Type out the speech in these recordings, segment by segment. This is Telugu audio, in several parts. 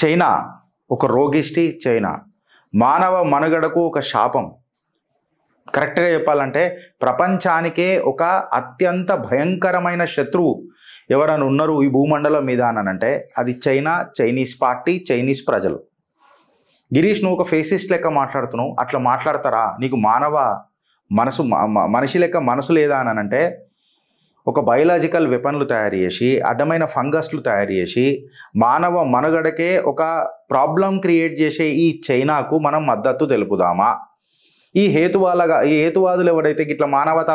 చైనా ఒక రోగిష్టి, చైనా మానవ మనుగడకు ఒక శాపం. కరెక్ట్గా చెప్పాలంటే ప్రపంచానికే ఒక అత్యంత భయంకరమైన శత్రువు ఎవరైనా ఉన్నారు ఈ భూమండలం మీద అనంటే అది చైనా, చైనీస్ పార్టీ, చైనీస్ ప్రజలు. గిరీష్, నువ్వు ఒక ఫేసిస్ట్ లెక్క మాట్లాడుతున్నావు, అట్లా మాట్లాడతారా? నీకు మానవ మనసు, మనిషి లెక్క మనసు లేదా అని అంటే ఒక బయోలాజికల్ వెపన్లు తయారు చేసి, అడ్డమైన ఫంగస్లు తయారు చేసి, మానవ మనుగడకే ఒక ప్రాబ్లం క్రియేట్ చేసే ఈ చైనాకు మనం మద్దతు తెలుపుదామా? ఈ హేతువాదులు ఎవడైతే ఇట్లా మానవత,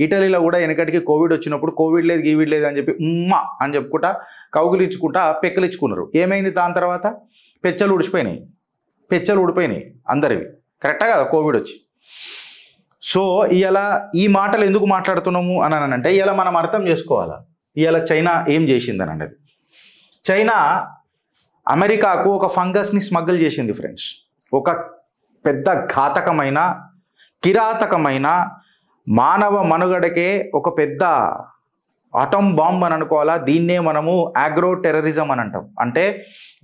ఇటలీలో కూడా వెనకటికి కోవిడ్ వచ్చినప్పుడు కోవిడ్ లేదు గీవిడ్ లేదు అని చెప్పి ఉమ్మా అని చెప్పుకుంటా కౌగులించుకుంటా పెక్కలించుకున్నారు. ఏమైంది దాని తర్వాత? పెచ్చలు ఊడిపోయినాయి అందరివి. కరెక్టా కదా కోవిడ్ వచ్చి? సో ఇలా ఈ మాటలు ఎందుకు మాట్లాడుతున్నాము అని అంటే ఇలా మనం అర్థం చేసుకోవాలా ఇలా చైనా ఏం చేసిందని అన్నది. చైనా అమెరికాకు ఒక ఫంగస్ని స్మగ్గిల్ చేసింది ఫ్రెండ్స్. ఒక పెద్ద ఘాతకమైన, కిరాతకమైన, మానవ మనుగడకే ఒక పెద్ద ఆటం బాంబ్ అని అనుకోవాలా. దీన్నే మనము ఆగ్రో టెర్రరిజం అని అంటాం. అంటే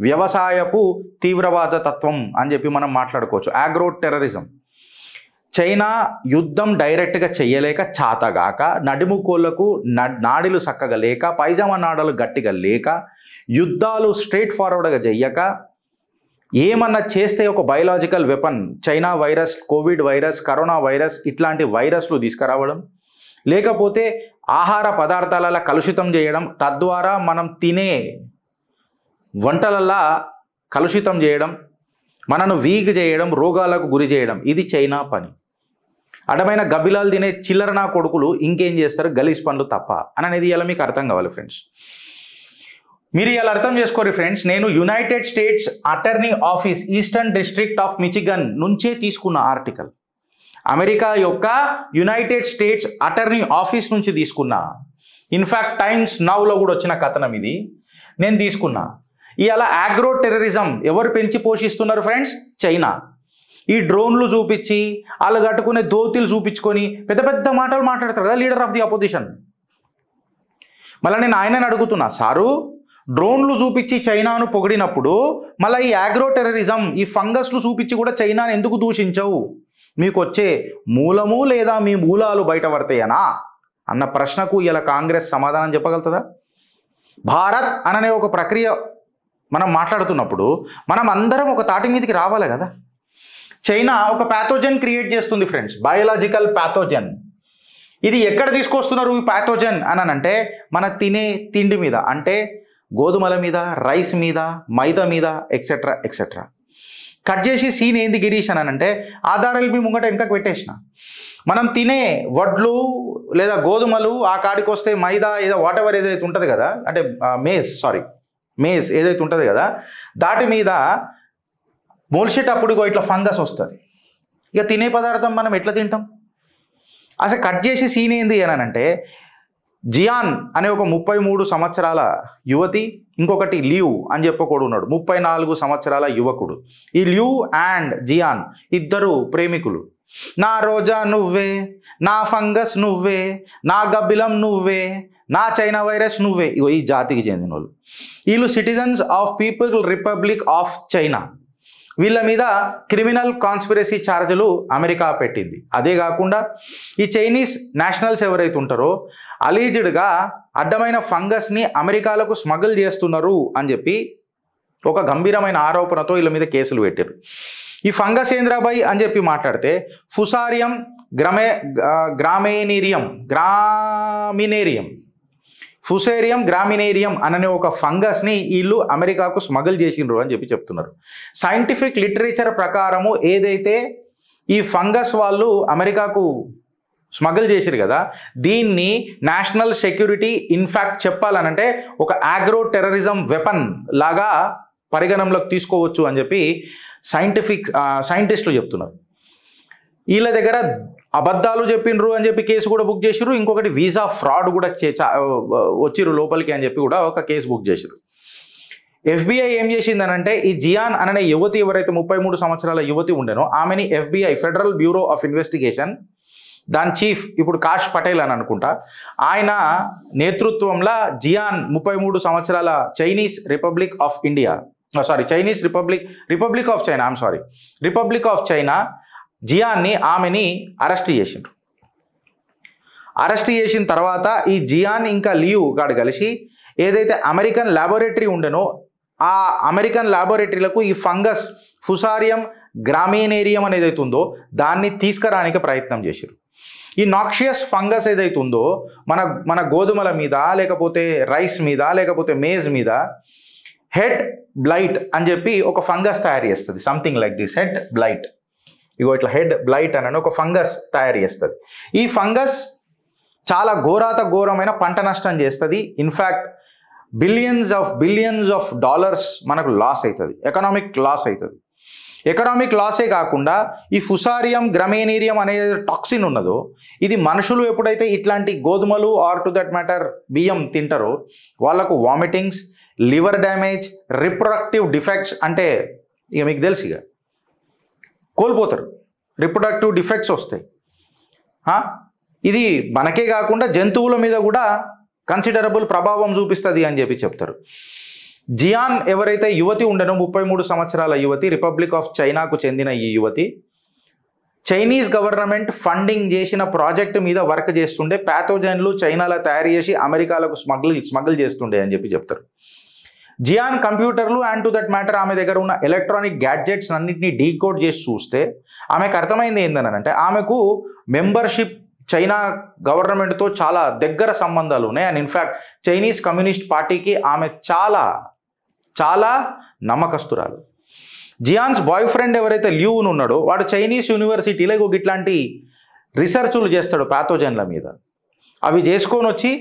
వ్యవసాయపు తీవ్రవాద తత్వం అని చెప్పి మనం మాట్లాడుకోవచ్చు. Agro terrorism. చైనా యుద్ధం డైరెక్ట్గా చెయ్యలేక, చాతగాక, నడిముకోళ్లకు నాడిలు చక్కగా లేక, పైజామా నాడలు గట్టిగా లేక, యుద్ధాలు స్ట్రైట్ ఫార్వర్డ్గా చెయ్యక, ఏమన్నా చేస్తే ఒక biological weapon, China virus, Covid virus, corona virus ఇట్లాంటి వైరస్లు తీసుకురావడం, లేకపోతే ఆహార పదార్థాలలో కలుషితం చేయడం, తద్వారా మనం తినే వంటలలా కలుషితం చేయడం, మనను వీక్ చేయడం, రోగాలకు గురి చేయడం, ఇది చైనా పని. అడమైన గబ్బిలాలు తినే చిల్లర నా కొడుకులు ఇంకేం చేస్తారు? గలీజ్ పనులు తప్ప అనేది ఇలా మీకు అర్థం కావాలి ఫ్రెండ్స్. మీరు ఇలా అర్థం చేసుకోరు ఫ్రెండ్స్. నేను United states attorney office eastern district of Michigan నుంచే తీసుకున్న ఆర్టికల్. అమెరికా యొక్క యునైటెడ్ స్టేట్స్ అటార్నీ ఆఫీస్ నుంచి తీసుకున్నా. ఇన్ఫ్యాక్ట్ టైమ్స్ నౌలో కూడా వచ్చిన కథనం ఇది నేను తీసుకున్నా. ఇలా ఆగ్రో టెర్రరిజం ఎవరు పెంచి పోషిస్తున్నారు ఫ్రెండ్స్? చైనా. ఈ డ్రోన్లు చూపించి, వాళ్ళు కట్టుకునే దోతిలు చూపించుకొని పెద్ద పెద్ద మాటలు మాట్లాడతారు కదా లీడర్ ఆఫ్ ది అపోజిషన్. మళ్ళీ నేను ఆయనని అడుగుతున్నా, సారు డ్రోన్లు చూపించి చైనాను పొగిడినప్పుడు మళ్ళీ ఈ ఆగ్రో టెర్రరిజం, ఈ ఫంగస్లు చూపించి కూడా చైనాను ఎందుకు దూషించవు? మీకు వచ్చే మూలము లేదా మీ మూలాలు బయటపడతాయనా అన్న ప్రశ్నకు ఇలా కాంగ్రెస్ సమాధానం చెప్పగలుగుతుందా? భారత్ అననే ఒక ప్రక్రియ మనం మాట్లాడుతున్నప్పుడు మనం అందరం ఒక తాటి మీదకి రావాలి కదా. చైనా ఒక ప్యాథోజన్ క్రియేట్ చేస్తుంది ఫ్రెండ్స్, బయోలాజికల్ ప్యాథోజన్. ఇది ఎక్కడ తీసుకొస్తున్నారు ఈ ప్యాథోజన్ అని అంటే మన తినే తిండి మీద, అంటే గోధుమల మీద, రైస్ మీద, మైదా మీద, ఎక్సెట్రా ఎక్సెట్రా. కట్ చేసి సీన్ ఏంది గిరీష్ అని అంటే ఆధారాలు మీ ముంగట వెనకకు పెట్టేసిన. మనం తినే వడ్లు లేదా గోధుమలు ఆ కాడికి వస్తే మైదా ఏదో వాటెవర్ ఏదైతే ఉంటుంది కదా, అంటే మేజ్ ఏదైతే ఉంటుంది కదా, దాటి మీద మోల్చేటప్పుడు ఇట్లా ఫంగస్ వస్తుంది. ఇక తినే పదార్థం మనం ఎట్లా తింటాం? అసలు కట్ చేసి సీన్ ఏంది అని అంటే జియాన్ అనే ఒక 33 సంవత్సరాల యువతి, ఇంకొకటి లియూ అని చెప్పకూడదు ఉన్నాడు 34 సంవత్సరాల యువకుడు. ఈ లియూ అండ్ జియాన్ ఇద్దరు ప్రేమికులు. నా రోజా నువ్వే, నా ఫంగస్ నువ్వే, నా గబ్బిలం నువ్వే, నా చైనా వైరస్ నువ్వే. ఇగో ఈ జాతికి చెందిన వాళ్ళు. వీళ్ళు citizens of people republic of China. వీళ్ళ మీద క్రిమినల్ కాన్స్పిరసీ ఛార్జీలు అమెరికా పెట్టింది. అదే కాకుండా ఈ చైనీస్ నేషనల్స్ ఎవరైతే ఉంటారో అలీజ్డ్గా అడ్డమైన ఫంగస్ని అమెరికాలకు స్మగుల్ చేస్తున్నారు అని చెప్పి ఒక గంభీరమైన ఆరోపణతో వీళ్ళ మీద కేసులు పెట్టారు. ఈ ఫంగస్ ఏంద్రాబాయ్ అని చెప్పి మాట్లాడితే ఫుసారియం గ్రామినేరియం అనే ఒక ఫంగస్ని వీళ్ళు అమెరికాకు స్మగుల్ చేసిండ్రు అని చెప్పి చెప్తున్నారు. సైంటిఫిక్ లిటరేచర్ ప్రకారము ఏదైతే ఈ ఫంగస్ వాళ్ళు అమెరికాకు స్మగుల్ చేసిరు కదా, దీన్ని నేషనల్ సెక్యూరిటీ ఇన్ఫ్యాక్ట్ చెప్పాలనంటే ఒక ఆగ్రో టెర్రరిజం వెపన్ లాగా పరిగణంలోకి తీసుకోవచ్చు అని చెప్పి సైంటిస్టులు చెప్తున్నారు. వీళ్ళ దగ్గర అబద్ధాలు చెప్పిండ్రు అని చెప్పి కేసు కూడా బుక్ చేసిరు. ఇంకొకటి వీసా ఫ్రాడ్ కూడా వచ్చిరు లోపలికి అని చెప్పి కూడా ఒక కేసు బుక్ చేసిరు. FBI ఏం చేసిందనంటే ఈ జియాన్ అనే యువతి ఎవరైతే 33 సంవత్సరాల యువతి ఉండేనో ఆమెని FBI federal bureau of investigation దాని చీఫ్ ఇప్పుడు కాష్ పటేల్ అని అనుకుంటా, ఆయన నేతృత్వంలో జియాన్ 33 సంవత్సరాల Chinese republic of India sorry Chinese republic of China, republic of China జియాన్ని, ఆమెని అరెస్ట్ చేసిండ్రు. అరెస్ట్ చేసిన తర్వాత ఈ జియాన్ ఇంకా లియు గాడు కలిసి ఏదైతే అమెరికన్ ల్యాబొరేటరీ ఉండెనో ఆ అమెరికన్ ల్యాబొరేటరీలకు ఈ ఫంగస్ ఫుసారియం గ్రామినేరియం అనేది అయితే ఉందో దాన్ని తీసుకురానికి ప్రయత్నం చేశారు. ఈ నాక్షియస్ ఫంగస్ ఏదైతే ఉందో మన గోధుమల మీద, లేకపోతే రైస్ మీద, లేకపోతే మేజ్ మీద హెడ్ బ్లైట్ అని చెప్పి ఒక ఫంగస్ తయారు చేస్తుంది. Something like this, head blight. ఇగో ఇట్లా హెడ్ బ్లైట్ అని ఒక ఫంగస్ తయారు చేస్తుంది. ఈ ఫంగస్ చాలా ఘోరమైన పంట నష్టం చేస్తుంది. ఇన్ఫ్యాక్ట్ బిలియన్స్ ఆఫ్ డాలర్స్ మనకు లాస్ అవుతుంది, ఎకనామిక్ లాస్ అవుతుంది. ఎకనామిక్ లాసే కాకుండా ఈ ఫుసారియం గ్రామినేరియం అనే టాక్సిన్ ఉన్నదో ఇది మనుషులు ఎప్పుడైతే ఇట్లాంటి గోధుమలు ఆర్ టు దట్ మ్యాటర్ బియ్యం తింటారో వాళ్ళకు vomitings, liver damage, reproductive defects, అంటే ఇక మీకు తెలుసు ఇక కోల్పోతారు, రిప్రొడక్టివ్ డిఫెక్ట్స్ వస్తాయి. ఇది మనకే కాకుండా జంతువుల మీద కూడా కన్సిడరబుల్ ప్రభావం చూపిస్తుంది అని చెప్పి చెప్తారు. జియాన్ ఎవరైతే యువతి ఉండనో 33 సంవత్సరాల యువతి, రిపబ్లిక్ ఆఫ్ చైనాకు చెందిన ఈ యువతి చైనీస్ గవర్నమెంట్ ఫండింగ్ చేసిన ప్రాజెక్ట్ మీద వర్క్ చేస్తుండే, ప్యాథోజన్లు చైనాలో తయారు చేసి అమెరికాలకు స్మగుల్ చేస్తుండే అని చెప్పి చెప్తారు. జియాన్ కంప్యూటర్లు అండ్ టు దట్ మ్యాటర్ ఆమె దగ్గర ఉన్న ఎలక్ట్రానిక్ గ్యాడ్జెట్స్ అన్నింటినీ డీకోడ్ చేసి చూస్తే ఆమెకు అర్థమైంది ఏంటనంటే ఆమెకు మెంబర్షిప్ చైనా గవర్నమెంట్తో చాలా దగ్గర సంబంధాలు ఉన్నాయి. అండ్ ఇన్ఫ్యాక్ట్ చైనీస్ కమ్యూనిస్ట్ పార్టీకి ఆమె చాలా నమ్మకస్తురాలు. జియాన్స్ బాయ్ ఫ్రెండ్ ఎవరైతే లియూన్ ఉన్నాడో వాడు చైనీస్ యూనివర్సిటీలో ఇట్లాంటి రీసెర్చ్లు చేస్తాడు ప్యాథోజన్ల మీద. అవి చేసుకొని వచ్చి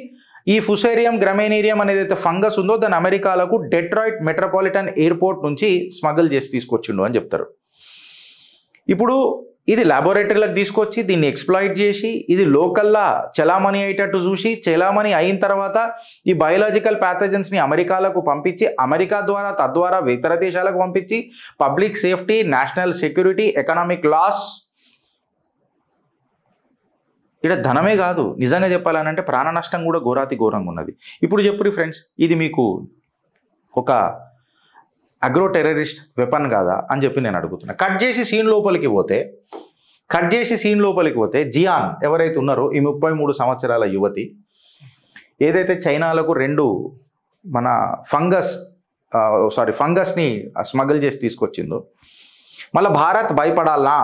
ఈ ఫుసేరియం గ్రామినేరియం అనేది అయితే ఫంగస్ ఉందో దాన్ని అమెరికాలకు డెట్రాయిట్ మెట్రోపాలిటన్ ఎయిర్పోర్ట్ నుంచి స్మగుల్ చేసి తీసుకొచ్చిండు అని చెప్తారు. ఇప్పుడు ఇది ల్యాబొరేటరీలకు తీసుకొచ్చి దీన్ని ఎక్స్ప్లాయిట్ చేసి ఇది లోకల్లా చలామణి అయ్యేటట్టు చూసి, చలామణి అయిన తర్వాత ఈ బయోలాజికల్ ప్యాథోజన్స్ని అమెరికాలకు పంపించి, అమెరికా ద్వారా తద్వారా ఇతర దేశాలకు పంపించి public safety, national security, economic loss, ఇక్కడ ధనమే కాదు నిజంగా చెప్పాలనంటే ప్రాణ నష్టం కూడా ఘోరంగా ఉన్నది. ఇప్పుడు చెప్పురి ఫ్రెండ్స్, ఇది మీకు ఒక అగ్రో టెర్రరిస్ట్ వెపన్ కాదా అని చెప్పి నేను అడుగుతున్నా. కట్ చేసి సీన్ లోపలికి పోతే జియాన్ ఎవరైతే ఉన్నారో ఈ 33 సంవత్సరాల యువతి ఏదైతే చైనాలకు 2 మన ఫంగస్ని స్మగుల్ చేసి తీసుకొచ్చిందో మళ్ళీ భారత్ భయపడాలా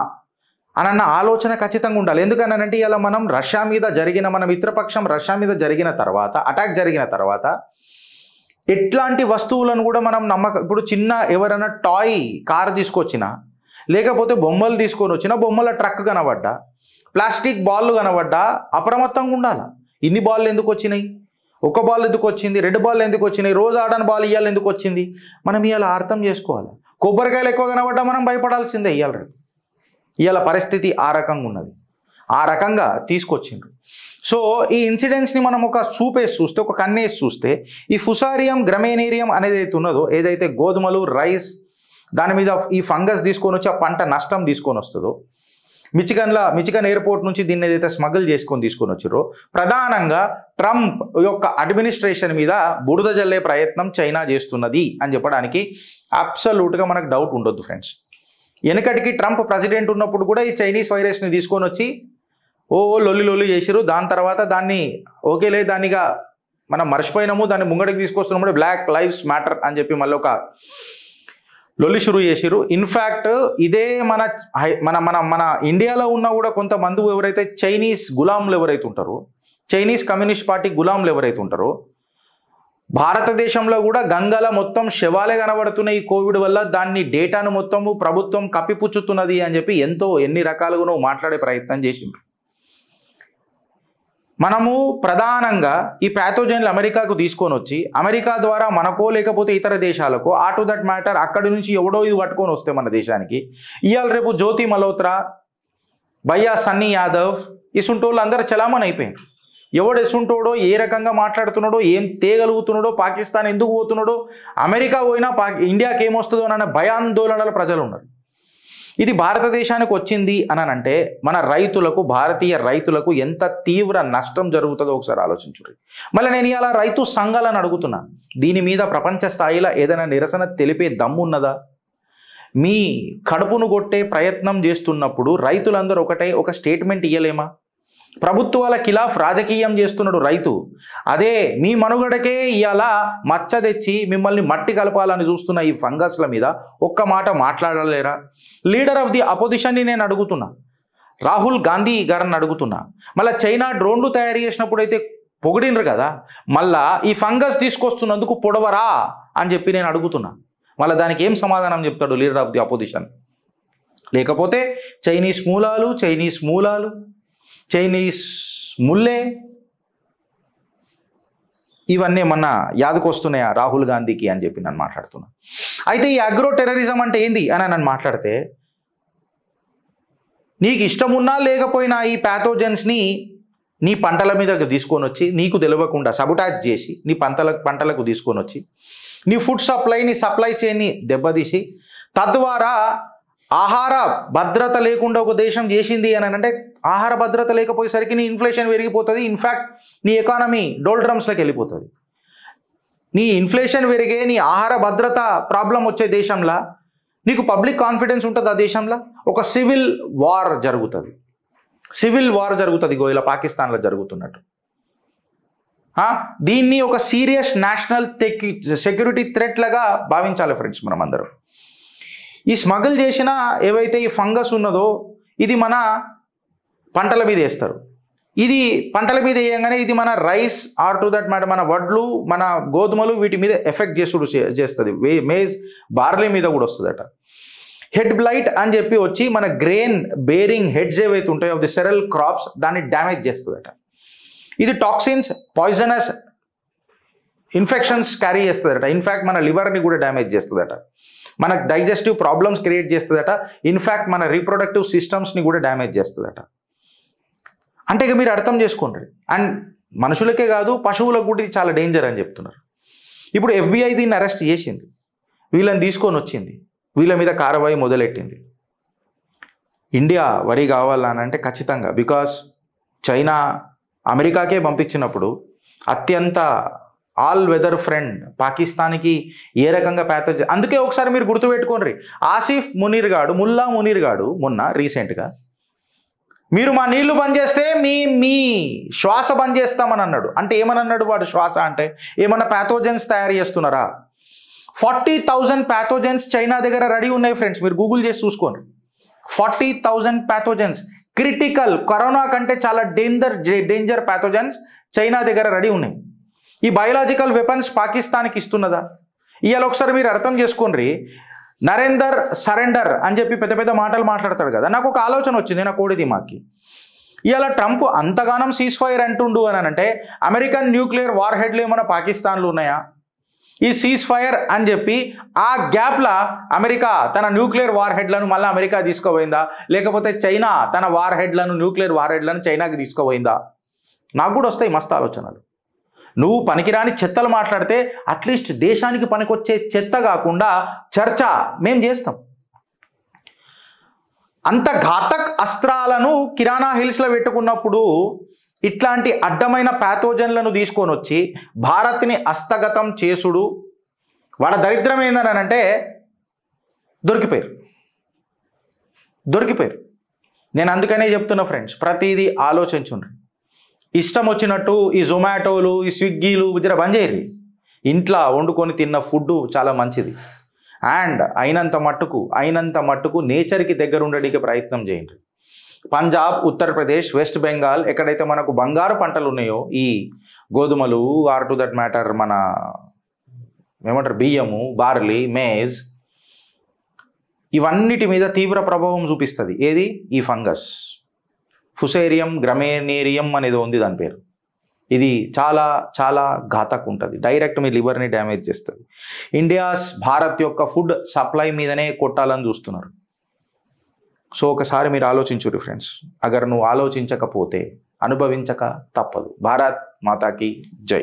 అన్న ఆలోచన ఖచ్చితంగా ఉండాలి. ఎందుకనంటే ఇలా మనం రష్యా మీద జరిగిన, మన మిత్రపక్షం రష్యా మీద జరిగిన తర్వాత, అటాక్ జరిగిన తర్వాత ఎట్లాంటి వస్తువులను కూడా మనం ఇప్పుడు చిన్న ఎవరైనా టాయ్ కార్ తీసుకొచ్చినా, లేకపోతే బొమ్మలు తీసుకొని వచ్చినా, బొమ్మల ట్రక్ కనబడ్డా, ప్లాస్టిక్ బాల్ కనబడ్డా అప్రమత్తంగా ఉండాలి. ఇన్ని బాల్ ఎందుకు వచ్చినాయి, ఒక బాల్ ఎందుకు వచ్చింది, 2 బాల్ ఎందుకు వచ్చినాయి, రోజు ఆడని బాల్ ఇవాళ ఎందుకు వచ్చింది, మనం ఇవాళ అర్థం చేసుకోవాలి. కొబ్బరికాయలు ఎక్కువ కనబడ్డా మనం భయపడాల్సిందే. ఇవాళ పరిస్థితి ఆ రకంగా ఉన్నది, ఆ రకంగా తీసుకొచ్చిండ్రు. సో ఈ ఇన్సిడెంట్స్ని మనం ఒక చూపేసి చూస్తే, ఒక కన్నేసి చూస్తే ఈ ఫుసారియం గ్రామినేరియం అనేది అయితే ఉన్నదో, ఏదైతే గోధుమలు, రైస్ దాని మీద ఈ ఫంగస్ తీసుకొని వచ్చి ఆ పంట నష్టం తీసుకొని వస్తుందో, మిచిగన్ ఎయిర్పోర్ట్ నుంచి దీన్ని ఏదైతే స్మగుల్ తీసుకొని వచ్చారో, ప్రధానంగా ట్రంప్ యొక్క అడ్మినిస్ట్రేషన్ మీద బురద జల్లే ప్రయత్నం చైనా చేస్తున్నది అని చెప్పడానికి అబ్సల్యూట్గా మనకు డౌట్ ఉండొద్దు ఫ్రెండ్స్. వెనకటికి ట్రంప్ ప్రెసిడెంట్ ఉన్నప్పుడు కూడా ఈ చైనీస్ వైరస్ని తీసుకొని వచ్చి లొల్లి చేసిరు. దాని తర్వాత దాన్ని ఓకేలే, దానిగా మనం మర్చిపోయినాము, దాన్ని ముంగడికి తీసుకొస్తున్నప్పుడు బ్లాక్ లైవ్స్ మ్యాటర్ అని చెప్పి మళ్ళీ ఒక లొల్లి షురూ చేసిరు. ఇన్ఫ్యాక్ట్ ఇదే మన ఇండియాలో ఉన్న కూడా కొంతమంది ఎవరైతే చైనీస్ గులాంలు ఎవరైతే ఉంటారో, చైనీస్ కమ్యూనిస్ట్ పార్టీ గులాంలు ఎవరైతే ఉంటారో, భారతదేశంలో కూడా గంగల మొత్తం శవాలే కనబడుతున్న ఈ కోవిడ్ వల్ల దాన్ని డేటాను మొత్తము ప్రభుత్వం కప్పిపుచ్చుతున్నది అని చెప్పి ఎన్ని రకాలుగానో మాట్లాడే ప్రయత్నం చేసిండ్రు. మనము ప్రధానంగా ఈ ప్యాథోజన్లు అమెరికాకు తీసుకొని వచ్చి అమెరికా ద్వారా మనకో లేకపోతే ఇతర దేశాలకు టు దట్ మ్యాటర్ అక్కడి నుంచి ఎవడో ఇది పట్టుకొని వస్తే మన దేశానికి ఇవాళ రేపు జ్యోతి మల్హోత్రా, భయ్యా సన్నీ యాదవ్, ఇసుంటోళ్ళు అందరూ చలామణి అయిపోయింది. ఎవడు ఎసుంటోడో, ఏ రకంగా మాట్లాడుతున్నాడో, ఏం తేగలుగుతున్నాడో, పాకిస్తాన్ ఎందుకు పోతున్నాడో, అమెరికా పోయినా ఇండియాకి ఏమొస్తుందో అన్న భయాందోళనల ప్రజలు ఉన్నారు. ఇది భారతదేశానికి వచ్చింది అని అంటే మన రైతులకు, భారతీయ రైతులకు ఎంత తీవ్ర నష్టం జరుగుతుందో ఒకసారి ఆలోచించుర్రి. మళ్ళీ నేను ఇలా రైతు సంఘాలను అడుగుతున్నా, దీని మీద ప్రపంచ స్థాయిలో ఏదైనా నిరసన తెలిపే దమ్మున్నదా? మీ కడుపును కొట్టే ప్రయత్నం చేస్తున్నప్పుడు రైతులందరూ ఒక స్టేట్మెంట్ ఇయ్యలేమా? ప్రభుత్వాల ఖిలాఫ్ రాజకీయం చేస్తున్నాడు రైతు. అదే మీ మనుగడకే ఇవాళ మచ్చ తెచ్చి మిమ్మల్ని మట్టి కలపాలని చూస్తున్న ఈ ఫంగస్ల మీద ఒక్క మాట మాట్లాడలేరా? లీడర్ ఆఫ్ ది అపోజిషన్ని నేను అడుగుతున్నా, రాహుల్ గాంధీ గారిని అడుగుతున్నా. మళ్ళీ చైనా డ్రోన్లు తయారు చేసినప్పుడు అయితే పొగిడినరు కదా, మళ్ళా ఈ ఫంగస్ తీసుకొస్తున్నందుకు పొడవరా అని చెప్పి నేను అడుగుతున్నా. మళ్ళీ దానికి ఏం సమాధానం చెప్తాడు లీడర్ ఆఫ్ ది అపోజిషన్? లేకపోతే చైనీస్ ముల్లే ఇవన్నీ ఏమన్నా యాదకొస్తున్నాయా రాహుల్ గాంధీకి అని చెప్పి నన్ను మాట్లాడుతున్నా. అయితే ఈ అగ్రో టెర్రరిజం అంటే ఏంది అని నన్ను మాట్లాడితే, నీకు ఇష్టమున్నా లేకపోయినా ఈ ప్యాథోజన్స్ని నీ పంటల మీద తీసుకొని వచ్చి నీకు తెలియకుండా సబుటాజ్ చేసి నీ పంటలకు తీసుకొని వచ్చి నీ ఫుడ్ సప్లై చైన్ని దెబ్బతీసి తద్వారా ఆహార భద్రత లేకుండా ఒక దేశం చేసింది అని అంటే, ఆహార భద్రత లేకపోయేసరికి నీ ఇన్ఫ్లేషన్ పెరిగిపోతుంది. ఇన్ఫ్యాక్ట్ నీ ఎకానమీ డోల్డ్రమ్స్లోకి వెళ్ళిపోతుంది. నీ ఇన్ఫ్లేషన్ పెరిగే, నీ ఆహార భద్రత ప్రాబ్లం వచ్చే దేశంలో నీకు పబ్లిక్ కాన్ఫిడెన్స్ ఉంటుంది. ఆ దేశంలో ఒక సివిల్ వార్ జరుగుతుంది. ఇలా పాకిస్తాన్లో జరుగుతున్నట్టు. దీన్ని ఒక సీరియస్ నేషనల్ సెక్యూరిటీ థ్రెట్ లాగా భావించాలి ఫ్రెండ్స్. మనం అందరం ఈ స్మగుల్ చేసిన ఏవైతే ఈ ఫంగస్ ఉన్నదో ఇది మన పంటల మీద వేస్తారు. ఇది పంటల మీద వేయంగానే ఇది మన rice or to that matter మన వడ్లు, మన గోధుమలు వీటి మీద ఎఫెక్ట్ చేస్తుంది. మేజ్, బార్లీ మీద కూడా వస్తుందట. హెడ్ బ్లైట్ అని చెప్పి వచ్చి మన గ్రెయిన్ బేరింగ్ హెడ్స్ ఏవైతే ఉంటాయో ఆఫ్ ది సెరల్ క్రాప్స్ దాన్ని డ్యామేజ్ చేస్తుందట. ఇది టాక్సిన్స్, పాయిజనస్ ఇన్ఫెక్షన్స్ క్యారీ చేస్తుందట. ఇన్ఫ్యాక్ట్ మన లివర్ని కూడా డ్యామేజ్ చేస్తుందట. మన డైజెస్టివ్ ప్రాబ్లమ్స్ క్రియేట్ చేస్తుందట. ఇన్ఫ్యాక్ట్ మన రీప్రొడక్టివ్ సిస్టమ్స్ని కూడా డ్యామేజ్ చేస్తుందట. అంటే ఇక మీరు అర్థం చేసుకోండి. అండ్ మనుషులకే కాదు పశువులకు కూడా ఇది చాలా డేంజర్ అని చెప్తున్నారు. ఇప్పుడు FBI దీన్ని అరెస్ట్ చేసింది, వీళ్ళని తీసుకొని వచ్చింది, వీళ్ళ మీద కార్యవాయి మొదలెట్టింది. ఇండియా వరి కావాలనంటే ఖచ్చితంగా, బికాస్ చైనా అమెరికాకే పంపించినప్పుడు అత్యంత ఆల్ వెదర్ ఫ్రెండ్ పాకిస్తాన్కి ఏ రకంగా ప్యాథోజన్. అందుకే ఒకసారి మీరు గుర్తుపెట్టుకోండి, ఆసిఫ్ మునీర్ గాడు మొన్న రీసెంట్గా మీరు మా నీళ్లు బంద్ చేస్తే మీ శ్వాస బంద్ చేస్తామని అన్నాడు. అంటే ఏమని అన్నాడు వాడు? శ్వాస అంటే ఏమన్నా ప్యాథోజన్స్ తయారు చేస్తున్నారా? 40,000 ప్యాథోజన్స్ చైనా దగ్గర రెడీ ఉన్నాయి ఫ్రెండ్స్. మీరు గూగుల్ చేసి చూసుకోండి. 40,000 ప్యాథోజన్స్, క్రిటికల్, కరోనా కంటే చాలా డేంజర్ ప్యాథోజన్స్ చైనా దగ్గర రెడీ ఉన్నాయి. ఈ బయోలాజికల్ వెపన్స్ పాకిస్తాన్కి ఇస్తున్నదా? ఇవాళ ఒకసారి మీరు అర్థం చేసుకోండి. నరేందర్ సరెండర్ అని చెప్పి పెద్ద పెద్ద మాటలు మాట్లాడతాడు కదా. నాకు ఒక ఆలోచన వచ్చింది నా కోడి దిమాకి. ఇవాళ ట్రంప్ అంతగానం సీజ్ ఫైర్ అంటుండు అని అంటే అమెరికన్ న్యూక్లియర్ వార్ హెడ్లు ఏమైనా పాకిస్తాన్లో ఉన్నాయా? ఈ సీజ్ ఫైర్ అని చెప్పి ఆ గ్యాప్లా అమెరికా తన న్యూక్లియర్ వార్ హెడ్లను మళ్ళీ అమెరికా తీసుకోపోయిందా? లేకపోతే చైనా తన న్యూక్లియర్ వార్ హెడ్లను చైనాకి తీసుకోపోయిందా? నాకు కూడా వస్తాయి మస్తు ఆలోచనలు. నువ్వు పనికిరాని చెత్తలు మాట్లాడితే అట్లీస్ట్ దేశానికి పనికొచ్చే చెత్త కాకుండా చర్చ మేం చేస్తాం. అంత ఘాతక్ అస్త్రాలను కిరాణా హిల్స్లో పెట్టుకున్నప్పుడు ఇట్లాంటి అడ్డమైన ప్యాథోజన్లను తీసుకొని వచ్చి భారత్ని హస్తగతం చేసుడు, వాడ దరిద్రం ఏందని అంటే దొరికిపోయారు. నేను అందుకనే చెప్తున్నా ఫ్రెండ్స్, ప్రతిదీ ఆలోచించుండ్రి. ఇష్టం వచ్చినట్టు ఈ జొమాటోలు, ఈ స్విగ్గీలు జర బంద్ చేయరు. ఇంట్లో వండుకొని తిన్న ఫుడ్ చాలా మంచిది. అండ్ అయినంత మట్టుకు నేచర్కి దగ్గర ఉండడానికి ప్రయత్నం చేయండి. పంజాబ్, ఉత్తరప్రదేశ్, వెస్ట్ బెంగాల్ ఎక్కడైతే మనకు బంగారు పంటలు ఉన్నాయో, ఈ గోధుమలు ఆర్ టు దట్ మ్యాటర్ మన ఏమంటారు బియ్యము, బార్లీ, మేజ్, ఇవన్నిటి మీద తీవ్ర ప్రభావం చూపిస్తుంది. ఏది? ఈ ఫంగస్ ఫుసేరియం గ్రమేనేరియం అనేది ఉంది దాని పేరు. ఇది చాలా చాలా ఘాతకు ఉంటుంది. డైరెక్ట్ మీ లివర్ని డ్యామేజ్ చేస్తుంది. భారత్ యొక్క ఫుడ్ సప్లై మీదనే కొట్టాలని చూస్తున్నారు. సో ఒకసారి మీరు ఆలోచించుర్రి ఫ్రెండ్స్. అగర్ నువ్వు ఆలోచించకపోతే అనుభవించక తప్పదు. భారత్ మాతాకి జై.